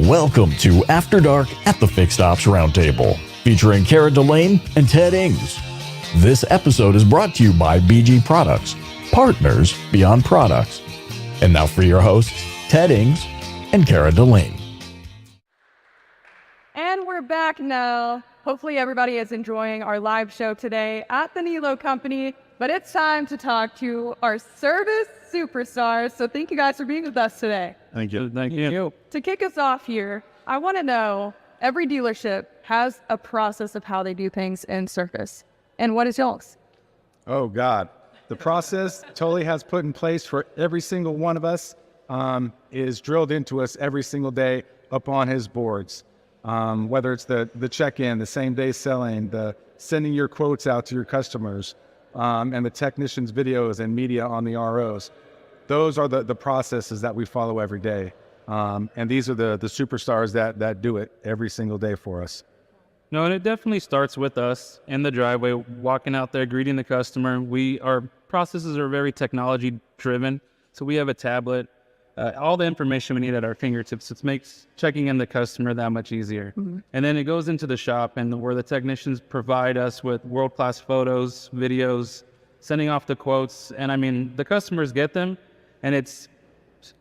Welcome to After Dark at the Fixed Ops Roundtable, featuring Kara Delane and Ted Ings. This episode is brought to you by BG Products, partners beyond products. And now for your hosts, Ted Ings and Kara Delane. And we're back now. Hopefully everybody is enjoying our live show today at the Niello company, but it's time to talk to our service superstars. So thank you guys for being with us today. Thank you. Thank you. To kick us off here, I want to know, every dealership has a process of how they do things in service. And what is y'all's? Oh, God. The process totally has put in place for every single one of us, is drilled into us every single day up on his boards. Whether it's the check-in, the same-day selling, the sending your quotes out to your customers, and the technicians' videos and media on the ROs. Those are the processes that we follow every day. And these are the superstars that do it every single day for us. No, and it definitely starts with us in the driveway, walking out there, greeting the customer. Our processes are very technology driven. So we have a tablet, all the information we need at our fingertips. It makes checking in the customer that much easier. Mm-hmm. And then it goes into the shop and where the technicians provide us with world-class photos, videos, sending off the quotes. And I mean, the customers get them and it's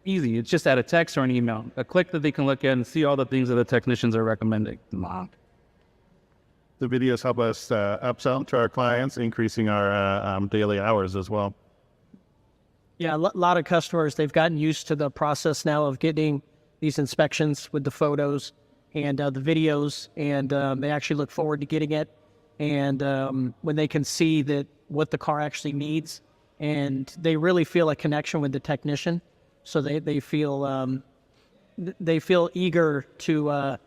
easy. It's just at a text or an email, a click that they can look at and see all the things that the technicians are recommending. The videos help us upsell to our clients, increasing our daily hours as well. Yeah, a lot of customers, they've gotten used to the process now of getting these inspections with the photos and the videos, and they actually look forward to getting it. And when they can see that what the car actually needs, and they really feel a connection with the technician, so they feel eager to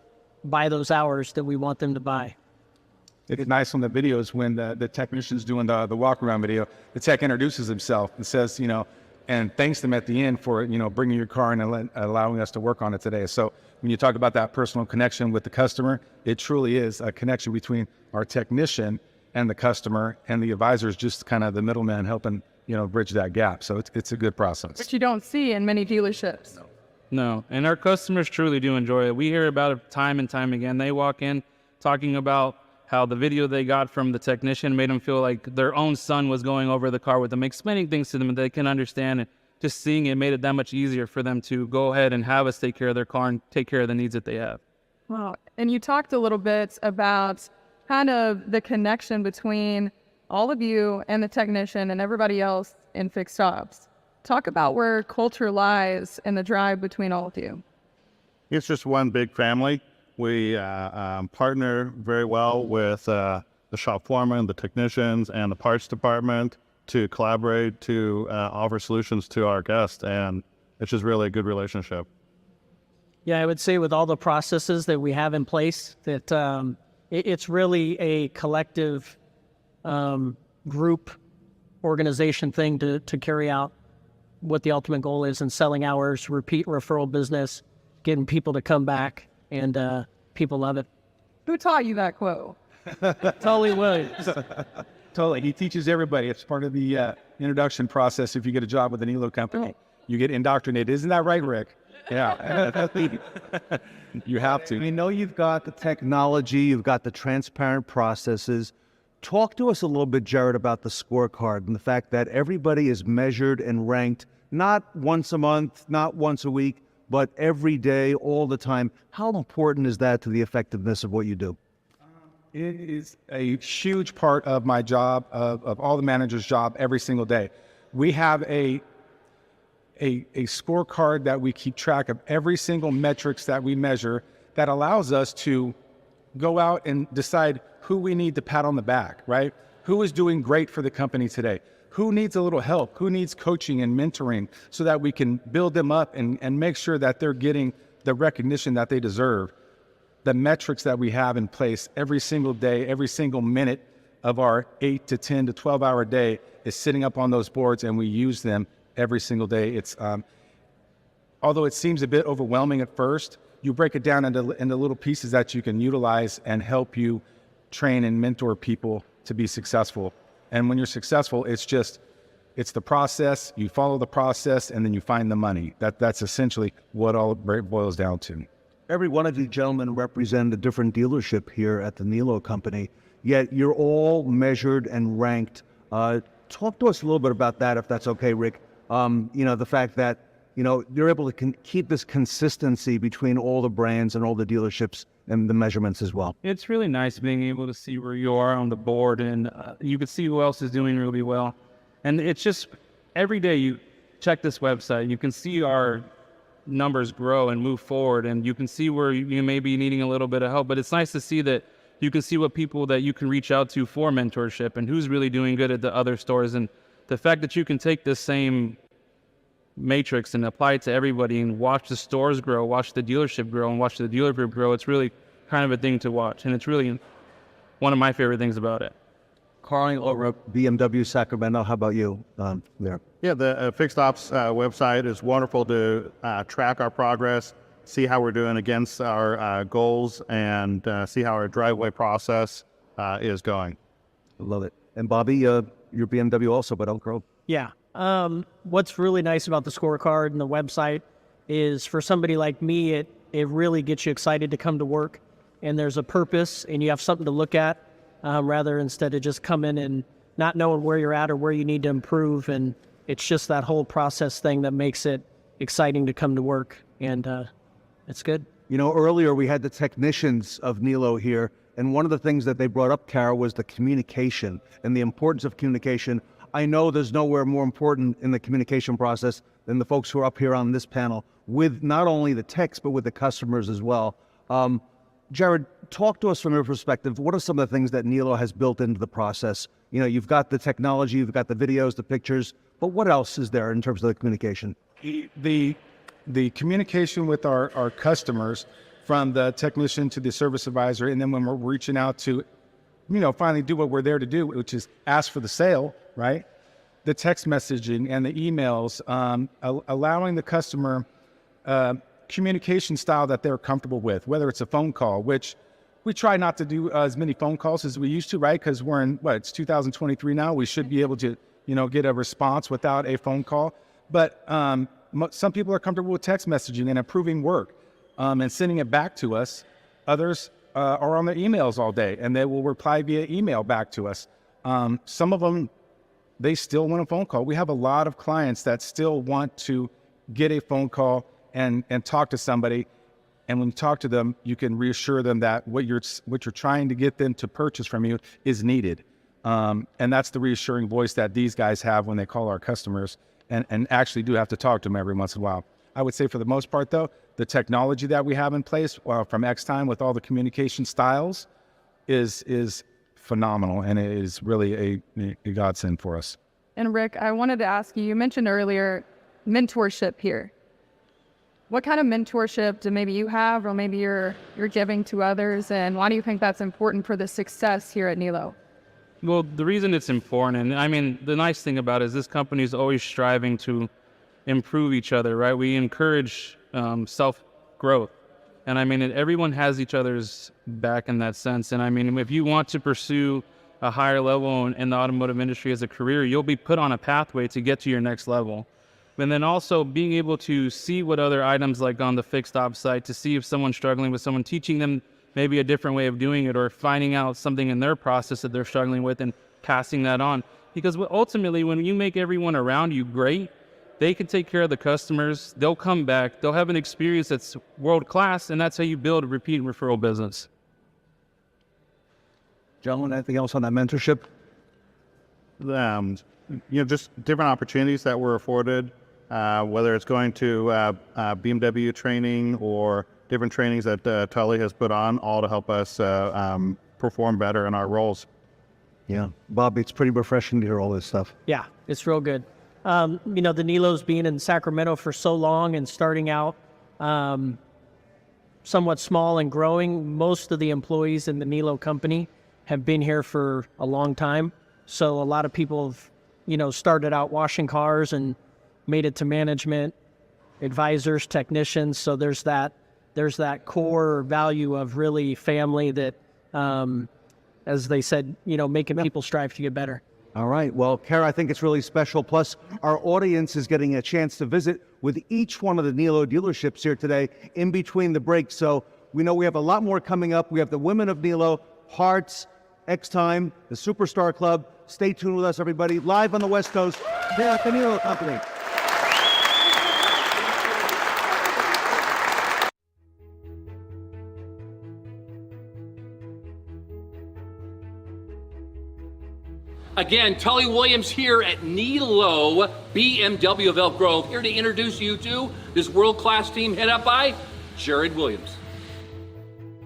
buy those hours that we want them to buy. It's nice on the videos when the technician's doing the walk-around video, the tech introduces himself and says, and thanks them at the end for, bringing your car and allowing us to work on it today. So when you talk about that personal connection with the customer, it truly is a connection between our technician and the customer, and the advisor is just kind of the middleman helping, bridge that gap. So it's a good process. Which you don't see in many dealerships. No, and our customers truly do enjoy it. We hear about it time and time again. They walk in talking about how the video they got from the technician made them feel like their own son was going over the car with them, explaining things to them that they can understand. And just seeing it made it that much easier for them to go ahead and have us take care of their car and take care of the needs that they have. Wow. And you talked a little bit about kind of the connection between all of you and the technician and everybody else in fixed ops. Talk about where culture lies in the drive between all of you. It's just one big family. We partner very well with the shop foreman, the technicians, and the parts department to collaborate to offer solutions to our guests, and it's just really a good relationship. Yeah, I would say with all the processes that we have in place, that it's really a collective group organization thing to carry out what the ultimate goal is in selling hours, repeat referral business, getting people to come back. And people love it. Who taught you that quote? Totally Williams. Totally. He teaches everybody. It's part of the introduction process. If you get a job with the Niello company, you get indoctrinated. Isn't that right, Rick? Yeah. You have to. We know you've got the technology, you've got the transparent processes. Talk to us a little bit, Jared, about the scorecard and the fact that everybody is measured and ranked, not once a month, not once a week, but every day, all the time. How important is that to the effectiveness of what you do? It is a huge part of my job, of all the managers' job every single day. We have a scorecard that we keep track of every single metrics that we measure that allows us to go out and decide who we need to pat on the back, right? Who is doing great for the company today? Who needs a little help? Who needs coaching and mentoring so that we can build them up and make sure that they're getting the recognition that they deserve? The metrics that we have in place every single day, every single minute of our 8 to 10 to 12 hour day is sitting up on those boards, and we use them every single day. It's although it seems a bit overwhelming at first, you break it down into little pieces that you can utilize and help you train and mentor people to be successful. And when you're successful, it's the process, you follow the process, and then you find the money. That's essentially what all it boils down to. every one of you gentlemen represent a different dealership here at the Niello company, yet you're all measured and ranked. Talk to us a little bit about that, if that's okay, Rick. The fact that, you're able to keep this consistency between all the brands and all the dealerships and the measurements as well. It's really nice being able to see where you are on the board, and you can see who else is doing really well. And it's just every day you check this website, you can see our numbers grow and move forward, and you can see where you may be needing a little bit of help. But it's nice to see that you can see what people that you can reach out to for mentorship and who's really doing good at the other stores. And the fact that you can take this same matrix and apply it to everybody and watch the stores grow, watch the dealership grow, and watch the dealer group grow, it's really kind of a thing to watch. And it's really one of my favorite things about it. Carl over at BMW Sacramento, how about you there? Yeah, the Fixed Ops website is wonderful to track our progress, see how we're doing against our goals, and see how our driveway process is going. I love it. And Bobby, you're BMW also, but Elk Grove. Yeah. What's really nice about the scorecard and the website is for somebody like me, it really gets you excited to come to work, and there's a purpose and you have something to look at, rather instead of just coming and not knowing where you're at or where you need to improve. And it's just that whole process thing that makes it exciting to come to work, and it's good. Earlier we had the technicians of Niello here, and one of the things that they brought up, Kara, was the communication and the importance of communication. I know there's nowhere more important in the communication process than the folks who are up here on this panel with not only the techs, but with the customers as well. Jared, talk to us from your perspective. What are some of the things that Niello has built into the process? You've got the technology, you've got the videos, the pictures, but what else is there in terms of the communication? The communication with our customers, from the technician to the service advisor, and then when we're reaching out to, finally do what we're there to do, which is ask for the sale, right? The text messaging and the emails, allowing the customer communication style that they're comfortable with, whether it's a phone call, which we try not to do as many phone calls as we used to, right? Because we're in, it's 2023 now. We should be able to, get a response without a phone call. But some people are comfortable with text messaging and approving work and sending it back to us. Others are on their emails all day, and they will reply via email back to us. Some of them, they still want a phone call. We have a lot of clients that still want to get a phone call and talk to somebody. And when you talk to them, you can reassure them that what you're trying to get them to purchase from you is needed. And that's the reassuring voice that these guys have when they call our customers, and actually do have to talk to them every once in a while. I would say for the most part, though, the technology that we have in place from X-Time with all the communication styles is phenomenal, and it is really a godsend for us. And Rick, I wanted to ask you, you mentioned earlier mentorship here. What kind of mentorship do maybe you have, or maybe you're giving to others, and why do you think that's important for the success here at Niello? Well, the reason it's important, and the nice thing about it is this company is always striving to improve each other, right? We encourage self-growth. And everyone has each other's back in that sense. And if you want to pursue a higher level in the automotive industry as a career, you'll be put on a pathway to get to your next level. And then also being able to see what other items, like on the Fixed Ops site, to see if someone's struggling with someone, teaching them maybe a different way of doing it, or finding out something in their process that they're struggling with and passing that on. Because ultimately, when you make everyone around you great, they can take care of the customers, they'll come back, they'll have an experience that's world-class, and that's how you build a repeat and referral business. Gentlemen, anything else on that mentorship? Just different opportunities that we're afforded, whether it's going to BMW training or different trainings that Tully has put on, all to help us perform better in our roles. Yeah. Bob, it's pretty refreshing to hear all this stuff. Yeah, it's real good. The Niello's being in Sacramento for so long and starting out somewhat small and growing, most of the employees in the Niello company have been here for a long time. So a lot of people have, started out washing cars and made it to management, advisors, technicians. So there's that core value of really family that, as they said, making people strive to get better. All right. Well, Kara, I think it's really special. Plus, our audience is getting a chance to visit with each one of the Niello dealerships here today in between the breaks. So we know we have a lot more coming up. We have the Women of Niello, Hearts, X-Time, the Superstar Club. Stay tuned with us, everybody. Live on the West Coast, here at the Niello Company. Again, Tully Williams here at Niello BMW of Elk Grove, here to introduce you to this world-class team headed up by Jared Williams.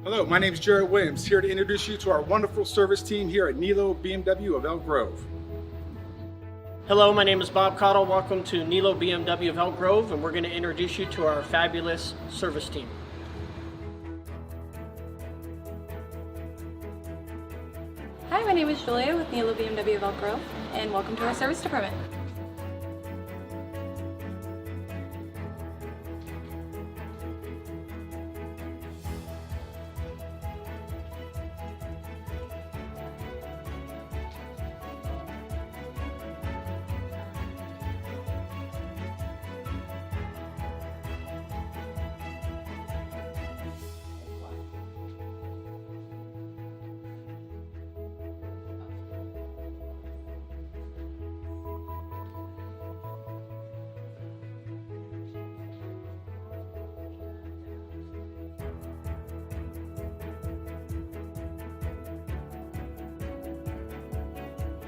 Hello, my name is Jared Williams, here to introduce you to our wonderful service team here at Niello BMW of Elk Grove. Hello, my name is Bob Cottle. Welcome to Niello BMW of Elk Grove, and we're going to introduce you to our fabulous service team. Hi, my name is Julia with Niello BMW of Elk Grove, and welcome to our service department.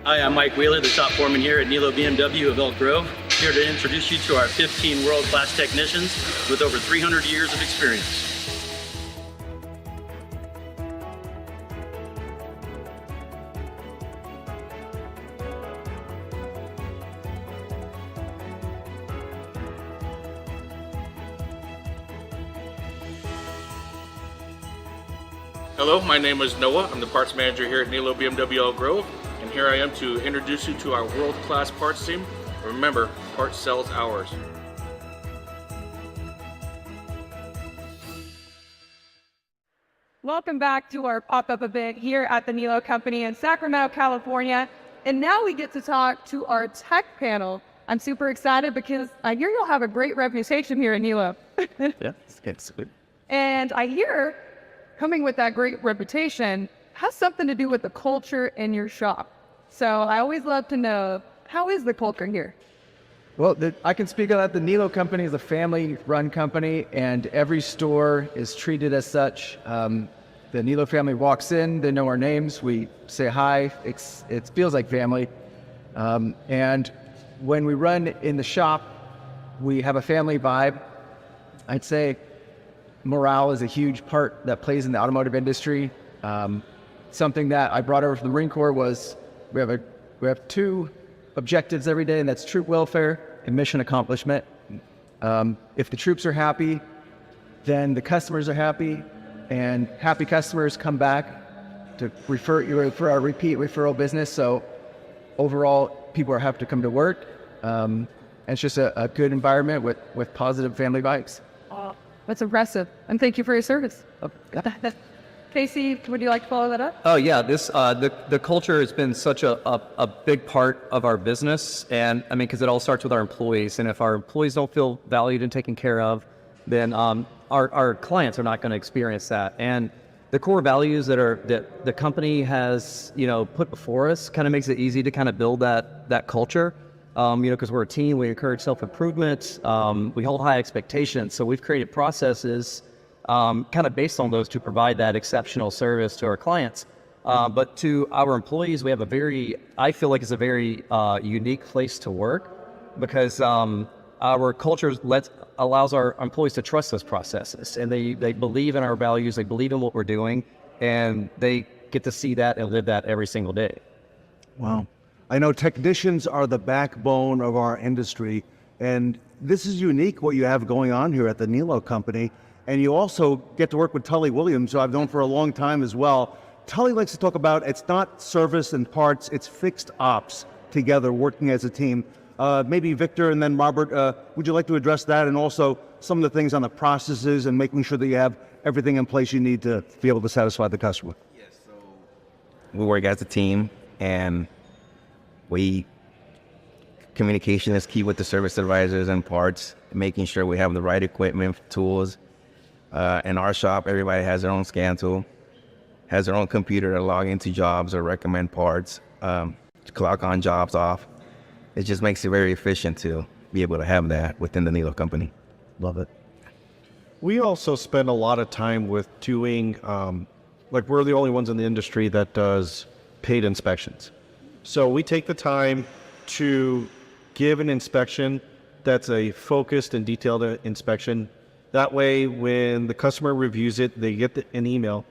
Hi, I'm Mike Wheeler, the shop foreman here at Niello BMW of Elk Grove, here to introduce you to our 15 world-class technicians with over 300 years of experience. Hello, my name is Noah. I'm the parts manager here at Niello BMW Elk Grove, and here I am to introduce you to our world-class parts team. Remember, parts sells hours. Welcome back to our pop-up event here at the Niello Company in Sacramento, California. And now we get to talk to our tech panel. I'm super excited because I hear you'll have a great reputation here at Niello. Yeah, it's good. And I hear coming with that great reputation has something to do with the culture in your shop. So I always love to know, how is the culture here? Well, I can speak on that. The Niello Company is a family-run company, and every store is treated as such. The Niello family walks in, they know our names, we say hi, it feels like family. And when we run in the shop, we have a family vibe. I'd say morale is a huge part that plays in the automotive industry. Something that I brought over from the Marine Corps was we have two objectives every day, and that's troop welfare and mission accomplishment. If the troops are happy, then the customers are happy, and happy customers come back to refer our repeat referral business. So overall, people are happy to come to work. And it's just a good environment with positive family vibes. Oh, that's impressive. And thank you for your service. Casey, would you like to follow that up? Oh yeah, the culture has been such a big part of our business, and I mean, because it all starts with our employees, and if our employees don't feel valued and taken care of, then our clients are not going to experience that. And the core values that the company has put before us kind of makes it easy to kind of build that culture. Because we're a team, we encourage self-improvement, we hold high expectations, so we've created processes kind of based on those to provide that exceptional service to our clients. But to our employees, we have I feel like it's a very unique place to work, because our culture allows our employees to trust those processes, and they believe in our values, they believe in what we're doing, and they get to see that and live that every single day. Wow. I know technicians are the backbone of our industry, and this is unique what you have going on here at the Niello Company. And you also get to work with Tully Williams, who I've known for a long time as well. Tully likes to talk about, it's not service and parts, it's fixed ops together, working as a team. Maybe Victor and then Robert, would you like to address that, and also some of the things on the processes and making sure that you have everything in place you need to be able to satisfy the customer? Yes, so we work as a team, and Communication is key with the service advisors and parts, making sure we have the right equipment, tools. In our shop, everybody has their own scan tool, has their own computer to log into jobs or recommend parts, clock on jobs off. It just makes it very efficient to be able to have that within the Niello company. Love it. We also spend a lot of time with doing, like we're the only ones in the industry that does paid inspections. So we take the time to give an inspection that's a focused and detailed inspection. That way, when the customer reviews it, they get an email.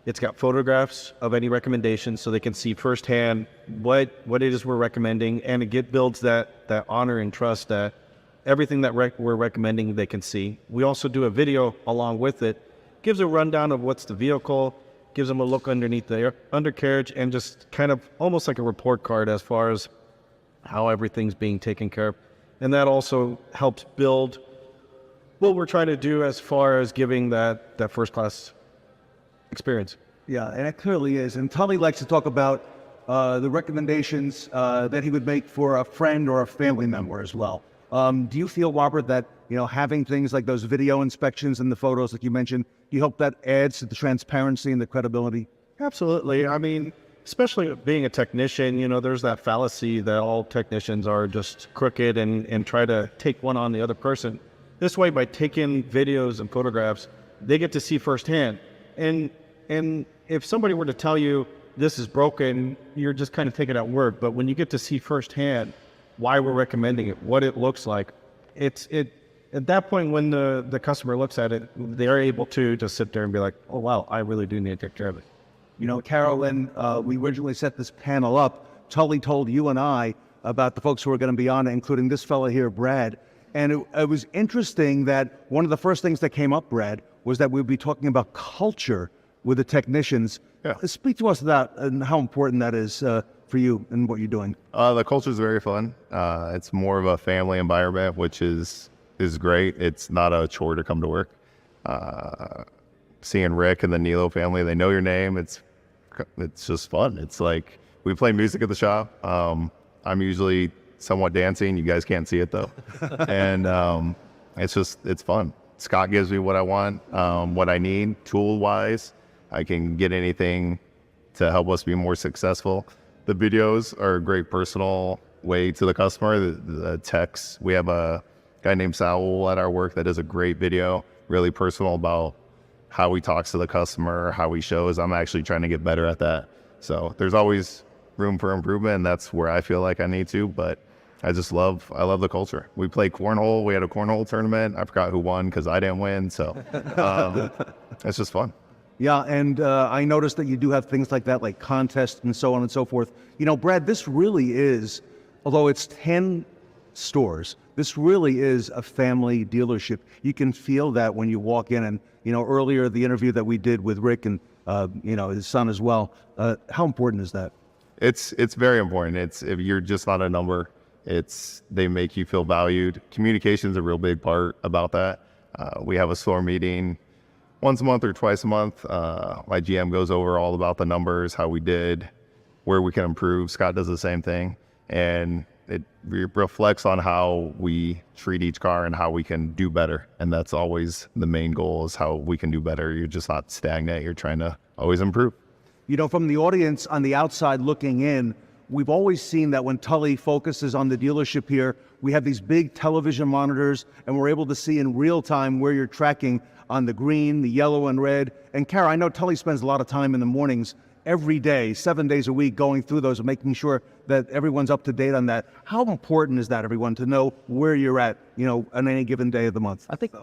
It's got photographs of any recommendations so they can see firsthand what it is we're recommending, and it builds that honor and trust that everything that we're recommending they can see. We also do a video along with it. Gives a rundown of what's the vehicle, gives them a look underneath the undercarriage, and just kind of almost like a report card as far as how everything's being taken care of. And that also helps build what we're trying to do as far as giving that first-class experience. Yeah, and it clearly is. And Tully likes to talk about the recommendations that he would make for a friend or a family member as well. Do you feel, Robert, that having things like those video inspections and the photos like you mentioned, do you hope that adds to the transparency and the credibility? Absolutely. I mean, especially being a technician, there's that fallacy that all technicians are just crooked and try to take one on the other person. This way, by taking videos and photographs, they get to see firsthand. And if somebody were to tell you this is broken, you're just kind of taking it at word. But when you get to see firsthand why we're recommending it, what it looks like, at that point when the customer looks at it, they're able to just sit there and be like, oh wow, I really do need to take care of it. Carolyn, we originally set this panel up. Tully told you and I about the folks who are going to be on it, including this fellow here, Brad. And it was interesting that one of the first things that came up, Brad, was that we'd be talking about culture with the technicians. Yeah. Speak to us about that and how important that is for you and what you're doing. The culture is very fun. It's more of a family environment, which is great. It's not a chore to come to work. Seeing Rick and the Niello family, they know your name. It's just fun. It's like we play music at the shop. I'm usually somewhat dancing. You guys can't see it though. And it's fun. Scott gives me what I want, what I need tool wise. I can get anything to help us be more successful. The videos are a great personal way to the customer. The texts, we have a guy named Saul at our work that does a great video, really personal about how he talks to the customer, how he shows. I'm actually trying to get better at that. So there's always room for improvement, and that's where I feel like I need to, but I love the culture. We play cornhole. We had a cornhole tournament. I forgot who won because I didn't win. So it's just fun. Yeah, and I noticed that you do have things like that, like contests and so on and so forth. Brad, this really is, although it's 10 stores, this really is a family dealership. You can feel that when you walk in. And, earlier the interview that we did with Rick and, his son as well, how important is that? It's very important. If you're just not a number, they make you feel valued. Communication is a real big part about that. We have a store meeting once a month or twice a month. My GM goes over all about the numbers, how we did, where we can improve. Scott does the same thing. And it reflects on how we treat each car and how we can do better. And that's always the main goal, is how we can do better. You're just not stagnant. You're trying to always improve. From the audience on the outside looking in, we've always seen that when Tully focuses on the dealership here, we have these big television monitors and we're able to see in real time where you're tracking on the green, the yellow, and red. And Kara, I know Tully spends a lot of time in the mornings every day, 7 days a week, going through those and making sure that everyone's up to date on that. How important is that, everyone, to know where you're at, on any given day of the month? I think,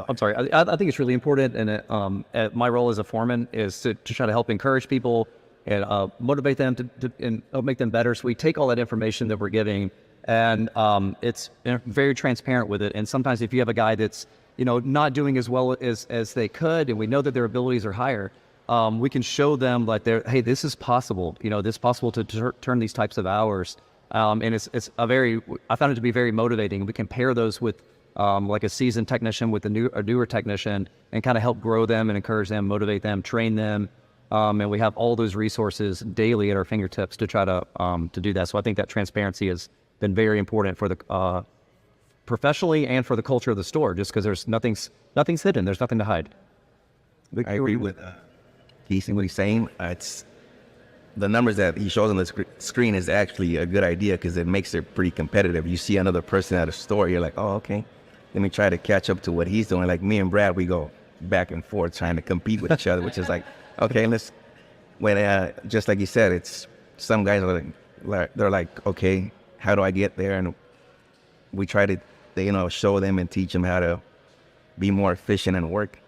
I'm sorry, I think it's really important. And my role as a foreman is to try to help encourage people and motivate them and make them better. So we take all that information that we're giving, and it's very transparent with it. And sometimes if you have a guy that's not doing as well as they could, and we know that their abilities are higher, we can show them like, hey, this is possible. This is possible to turn these types of hours. And I found it to be very motivating. We can pair those with like a seasoned technician with a newer technician, and kind of help grow them and encourage them, motivate them, train them. And we have all those resources daily at our fingertips to try to do that. So I think that transparency has been very important for the professionally and for the culture of the store, just because there's nothing's hidden. There's nothing to hide. I agree with Keith and what he's saying. It's the numbers that he shows on the screen is actually a good idea because it makes it pretty competitive. You see another person at a store, you're like, oh, okay, let me try to catch up to what he's doing. Like me and Brad, we go back and forth trying to compete with each other, which is like, okay, just like you said, it's some guys are like, they're like, okay, how do I get there? And we try to, show them and teach them how to be more efficient and work.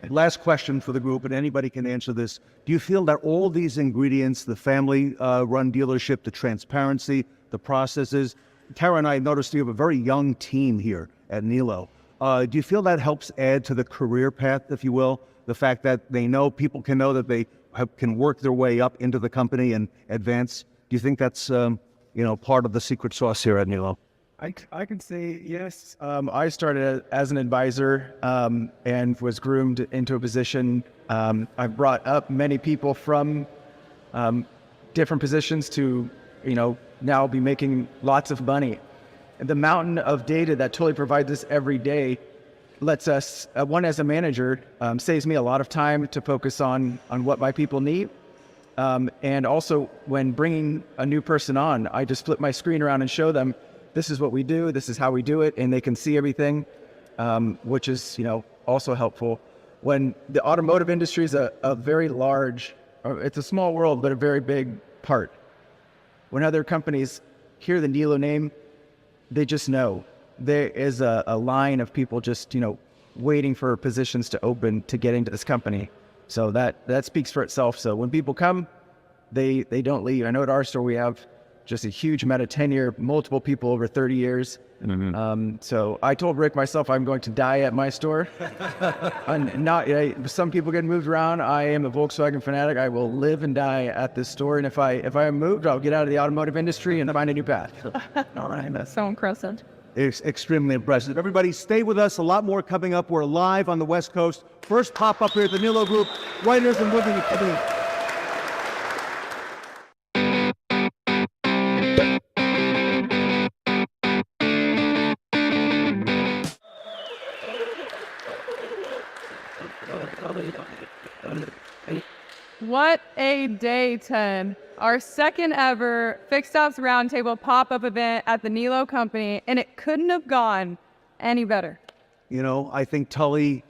Last question for the group, and anybody can answer this. Do you feel that all these ingredients, the family-run dealership, the transparency, the processes, Tara and I noticed you have a very young team here at Niello. Do you feel that helps add to the career path, if you will? The fact that people can know that they can work their way up into the company and advance. Do you think that's, part of the secret sauce here at Niello? I can say yes. I started as an advisor and was groomed into a position. I've brought up many people from different positions to, now be making lots of money. And the mountain of data that Tully provides us every day lets us, as a manager, saves me a lot of time to focus on what my people need. And also when bringing a new person on, I just flip my screen around and show them, this is what we do, this is how we do it, and they can see everything, which is, also helpful. When the automotive industry is a very large, it's a small world, but a very big part. When other companies hear the Niello name, they just know. There is a line of people just, waiting for positions to open to get into this company. So that speaks for itself. So when people come, they don't leave. I know at our store we have just a huge amount of tenure, multiple people over 30 years. Mm-hmm. So I told Rick myself I'm going to die at my store. Some people get moved around. I am a Volkswagen fanatic. I will live and die at this store. And if I am moved, I'll get out of the automotive industry and find a new path. All right, that's so impressive. It's extremely impressive. Everybody stay with us. A lot more coming up. We're live on the West Coast. First pop-up here at the Niello Group. Writers and women. What a day, 10. Our second ever Fixed Ops Roundtable pop-up event at the Niello company, and it couldn't have gone any better. I think Tully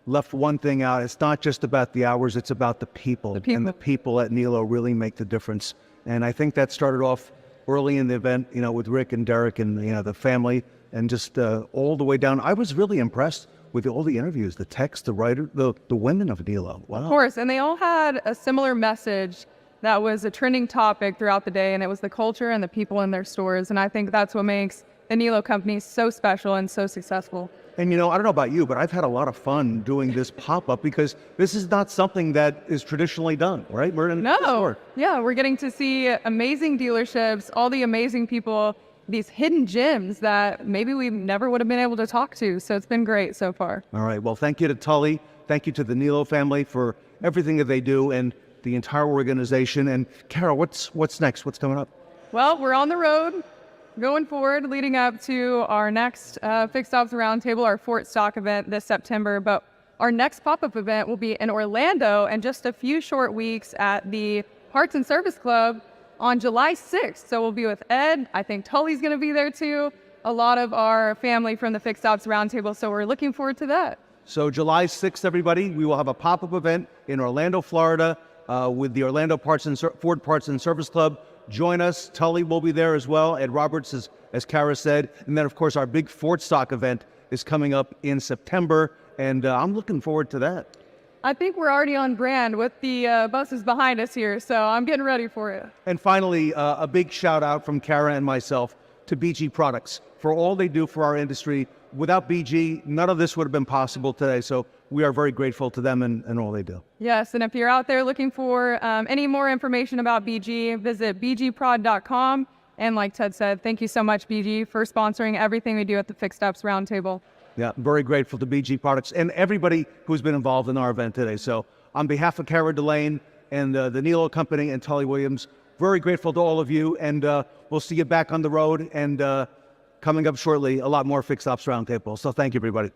left one thing out. It's not just about the hours, it's about the people. And the people at Niello really make the difference. And I think that started off early in the event, with Rick and Derek and, the family, and just all the way down. I was really impressed with all the interviews, the text, the writer, the women of Niello. Wow. Of course, and they all had a similar message that was a trending topic throughout the day, and it was the culture and the people in their stores. And I think that's what makes the Niello company so special and so successful. And I don't know about you, but I've had a lot of fun doing this pop-up because this is not something that is traditionally done, right? We're in the store. Yeah, we're getting to see amazing dealerships, all the amazing people, these hidden gems that maybe we never would have been able to talk to. So it's been great so far. All right. Well, thank you to Tully. Thank you to the Niello family for everything that they do and the entire organization. And Kara, what's next? What's coming up? Well, we're on the road going forward, leading up to our next Fixed Ops Roundtable, our Fort Stock event this September. But our next pop-up event will be in Orlando in just a few short weeks at the Parts and Service Club on July 6th. So we'll be with Ed. I think Tully's going to be there too. A lot of our family from the Fixed Ops Roundtable. So we're looking forward to that. So July 6th, everybody, we will have a pop-up event in Orlando, Florida with the Orlando Ford Parts and Service Club. Join us. Tully will be there as well. Ed Roberts, as Kara said. And then, of course, our big Ford Stock event is coming up in September. And I'm looking forward to that. I think we're already on brand with the buses behind us here, so I'm getting ready for it. And finally, a big shout out from Kara and myself to BG Products for all they do for our industry. Without BG, none of this would have been possible today. So we are very grateful to them and all they do. Yes, and if you're out there looking for any more information about BG, visit bgprod.com. And like Ted said, thank you so much, BG, for sponsoring everything we do at the Fixed Ops Roundtable. Yeah, very grateful to BG Products and everybody who's been involved in our event today. So on behalf of Cara Delane and the Niello Company and Tully Williams, very grateful to all of you, and we'll see you back on the road, and coming up shortly, a lot more Fixed Ops Roundtable. So thank you, everybody.